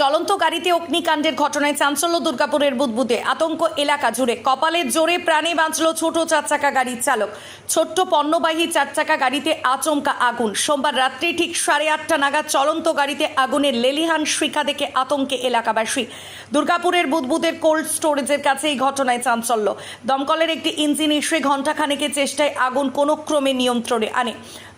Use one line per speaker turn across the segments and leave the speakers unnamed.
চলন্ত গাড়িতে অগ্নিকাণ্ডের ঘটনায় চাঞ্চল্য দুর্গাপুরের বুদবুদে আতঙ্ক এলাকা জুড়ে। কপালের জোরে প্রাণে বাঁচল ছোট চারচাকা গাড়ির চালক। ছোট্ট পণ্যবাহী চারচাকা গাড়িতে আচমকা আগুন। সোমবার রাত্রি ঠিক 8:30 নাগাদ চলন্ত গাড়িতে আগুনের লেলিহান শিখা দেখে আতঙ্কে এলাকাবাসী। দুর্গাপুরের বুদবুদের কোল্ড স্টোরেজের কাছে এই ঘটনায় চাঞ্চল্য। দমকলের একটি ইঞ্জিন এসে ঘণ্টাখানেকের চেষ্টায় আগুন কোনো ক্রমে নিয়ন্ত্রণে আনে।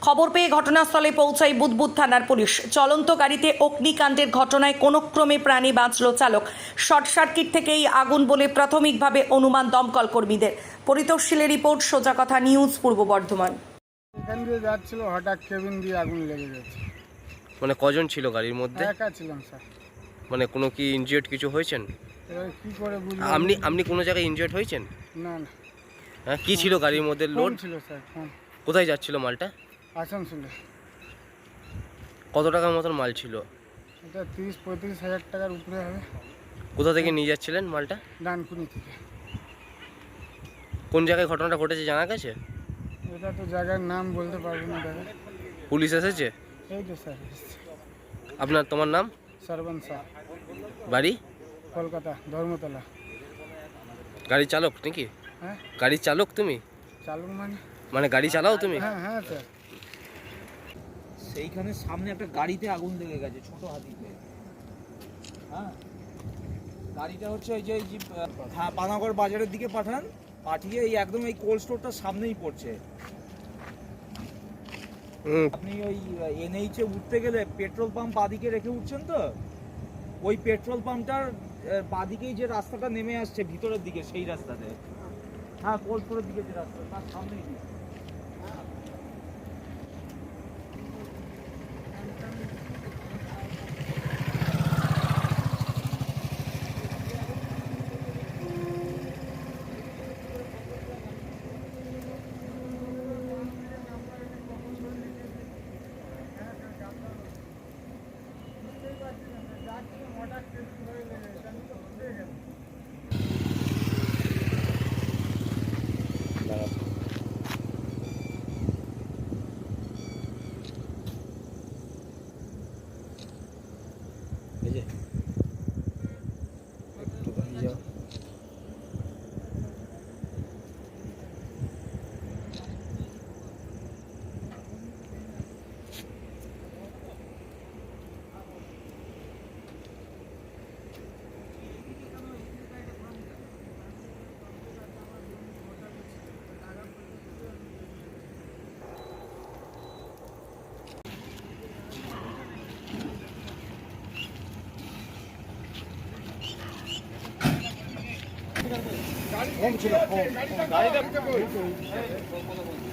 খবর পেয়ে ঘটনাস্থলে পৌঁছায় বুদবুদ থানার পুলিশ। চলন্ত গাড়িতে অগ্নিকাণ্ডের ঘটনায় কোনো ক্রমে প্রাণে বাঁচল চালক। শর্ট সার্কিট থেকেই আগুন বলে প্রাথমিকভাবে অনুমান দমকল কর্মীদের। পরিতোষশীলের রিপোর্ট, সোজা কথা নিউজ, পূর্ব বর্ধমান।
এখান দিয়ে যাচ্ছিল, হঠাৎ কেবিন দিয়ে আগুন লেগে গেছে।
মানে কজন ছিল গাড়ির মধ্যে?
একা ছিলাম স্যার।
মানে কোনো কি ইনজিওর্ড কিছু হয়েছেন?
এবার কি করে বুঝবো?
আপনি কোনো জায়গায় ইনজিওর্ড হয়েছেন?
না না।
হ্যাঁ, কি ছিল গাড়ির মধ্যে? লোড
ছিল স্যার, ফোন।
কোথায় যাচ্ছিল মালটা?
আসানসোলে।
কত টাকার মতন মাল ছিল?
এটা 30-35 হাজার টাকার উপরে হবে।
কোথা থেকে নিয়ে যাচ্ছিলেন মালটা?
ডানকুনি থেকে।
কোন জায়গায় ঘটনাটা ঘটেছে জানা গেছে?
এটা তো জায়গার নাম বলতে পারবো না দাদা।
পুলিশ এসেছে?
এই তো স্যার।
তোমার নাম?
সর্বন স্যার।
বাড়ি?
কলকাতা, ধর্মতলা।
গাড়ি চালক নাকি?
হ্যাঁ।
গাড়ির চালক তুমি?
চালক
মানে গাড়ি চালাও তুমি?
হ্যাঁ হ্যাঁ স্যার।
সেইখানে সামনে একটা গাড়িতে আগুন লেগে গেছে, ছোট হাতিতে। হ্যাঁ, গাড়িটা হচ্ছে ওই যে হ্যাঁ, পানাগড় বাজারের দিকে পাঠিয়ে এই একদম এই কোল্ড স্টোরটার সামনেই পড়ছে। আপনি ওই এনএইচে উঠতে গেলে পেট্রোল পাম্প বাদিকে রেখে উঠছেন তো, ওই পেট্রোল পাম্পটার বাদিকেই যে রাস্তাটা নেমে আসছে ভিতরের দিকে, সেই রাস্তাতে। হ্যাঁ, কোল্ড স্টোরের দিকে যে রাস্তা, তার সামনেই।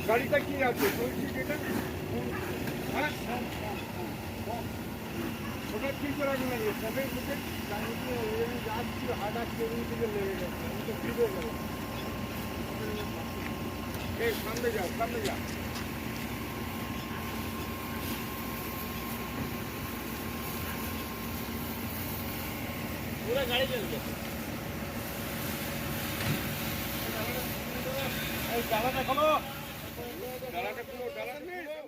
গাড়িটা কি আছে? ওটা কি করে আগুন লাগে? সবের মুখে যাচ্ছিল, হঠাৎ কেবিন থেকে লেগে গেছে। আমি তো কি করে গেলাম? এই সামনে যাও, সামনে যাও।
পুরো গাড়ি চলছে।
জ্বালাটা খোলো, জ্বালাটা খোলো, জ্বালাটা নেই।